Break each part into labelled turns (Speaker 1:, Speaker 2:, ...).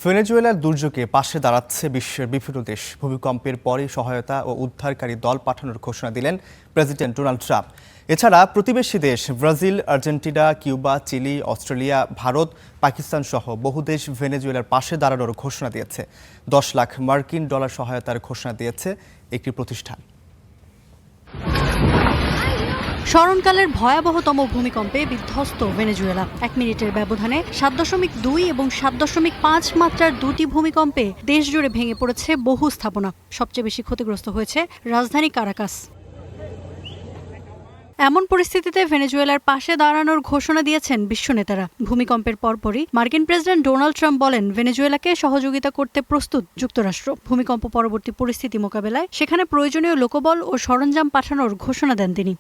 Speaker 1: ভেনেজুয়েলার দুর্যোগে পাশে দাঁড়াচ্ছে বিশ্বের বিভিন্ন দেশ। ভূমিকম্পের পরই সহায়তা ও উদ্ধারকারী দল পাঠানোর ঘোষণা দিলেন প্রেসিডেন্ট ডোনাল্ড ট্রাম্প। এছাড়া প্রতিবেশী দেশ Brazil, Argentina, Cuba, Chile, Australia, Bharat, Pakistan সহ বহু দেশ ভেনেজুয়েলার পাশে দাঁড়ানোর ঘোষণা দিয়েছে। 10 লাখ মার্কিন ডলার সহায়তার ঘোষণা দিয়েছে একটি প্রতিষ্ঠান।
Speaker 2: স্মরণকালের ভয়াবহতম ভূমিকম্পে বিধ্বস্ত ভেনেজুয়েলা। 1 মিনিটের ব্যবধানে 7.2 এবং 7.5 মাত্রার দুটি ভূমিকম্পে দেশ জুড়ে ভেঙে পড়েছে বহু স্থাপনা। সবচেয়ে বেশি ক্ষতিগ্রস্ত হয়েছে রাজধানী কারাকাস। এমন পরিস্থিতিতে ভেনেজুয়েলার পাশে দাঁড়ানোর ঘোষণা দিয়েছেন বিশ্ব নেতারা। ভূমিকম্পের পরপরই মার্কিন প্রেসিডেন্ট ডোনাল্ড ট্রাম্প বলেন, ভেনেজুয়েলাকে সহযোগিতা করতে প্রস্তুত যুক্তরাষ্ট্র। ভূমিকম্প পরবর্তী পরিস্থিতি মোকাবেলায় সেখানে প্রয়োজনীয় লোকবল ও সরঞ্জাম পাঠানোর ঘোষণা দেন তিনি।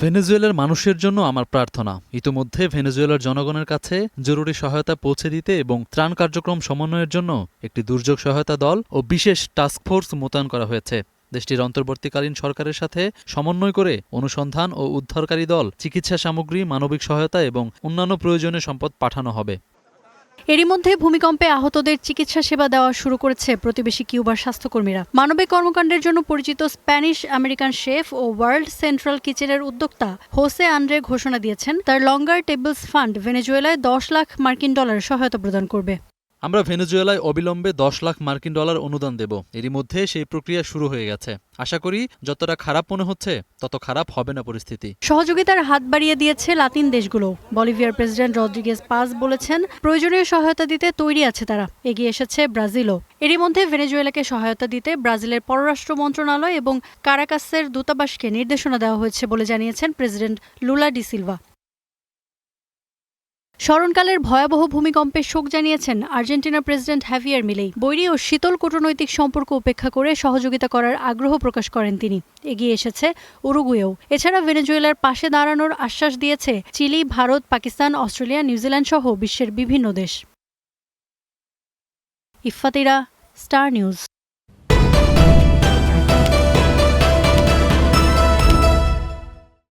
Speaker 3: ভেনেজুয়েলার মানুষের জন্য আমার প্রার্থনা, ইতোমধ্যে ভেনেজুয়েলার জনগণের কাছে জরুরি সহায়তা পৌঁছে দিতে এবং ত্রাণ কার্যক্রম সমন্বয়ের জন্য একটি দুর্যোগ সহায়তা দল ও বিশেষ টাস্কফোর্স মোতায়েন করা হয়েছে। দেশটির অন্তর্বর্তীকালীন সরকারের সাথে সমন্বয় করে অনুসন্ধান ও উদ্ধারকারী দল, চিকিৎসা সামগ্রী, মানবিক সহায়তা এবং অন্যান্য প্রয়োজনীয় সম্পদ পাঠানো হবে।
Speaker 2: এরই মধ্যে ভূমিকম্পে আহতদের চিকিৎসা সেবা দেওয়া শুরু করেছে প্রতিবেশী কিউবার স্বাস্থ্যকর্মীরা। মানবিক কর্মকাণ্ডের জন্য পরিচিত স্প্যানিশ আমেরিকান শেফ ও ওয়ার্ল্ড সেন্ট্রাল কিচেনের উদ্যোক্তা হোসে আন্দ্রে ঘোষণা দিয়েছেন, তার লঙ্গার টেবলস ফান্ড ভেনেজুয়েলায় 10 লাখ মার্কিন ডলার সহায়তা প্রদান করবে।
Speaker 3: আমরা ভেনেজুয়েলায় অবিলম্বে 10 লাখ মার্কিন ডলার অনুদান দেব। এরই মধ্যে সেই প্রক্রিয়া শুরু হয়ে গেছে। আশা করি যতটা খারাপ মনে হচ্ছে তত খারাপ হবে না পরিস্থিতি।
Speaker 2: সহযোগিতার হাত বাড়িয়ে দিয়েছে লাতিন দেশগুলো। বলিভিয়ার প্রেসিডেন্ট রদ্রিগেজ পাজ বলেছেন, প্রয়োজনীয় সহায়তা দিতে তৈরি আছে তারা। এগিয়ে এসেছে ব্রাজিলও। এরই মধ্যে ভেনেজুয়েলাকে সহায়তা দিতে ব্রাজিলের পররাষ্ট্র মন্ত্রণালয় এবং কারাকাসের দূতাবাসকে নির্দেশনা দেওয়া হয়েছে বলে জানিয়েছেন প্রেসিডেন্ট লুলা ডি সিলভা। স্মরণকালের ভয়াবহ ভূমিকম্পে শোক জানিয়েছেন আর্জেন্টিনার প্রেসিডেন্ট হাভিয়ার মিলেই। বৈরী ও শীতল কূটনৈতিক সম্পর্ক উপেক্ষা করে সহযোগিতা করার আগ্রহ প্রকাশ করেন তিনি। এগিয়ে এসেছে উরুগুয়েও। এছাড়া ভেনেজুয়েলার পাশে দাঁড়ানোর আশ্বাস দিয়েছে Chile, Bharat, Pakistan, Australia, New Zealand সহ বিশ্বের বিভিন্ন দেশ। ইফফাতিরা, স্টার নিউজ।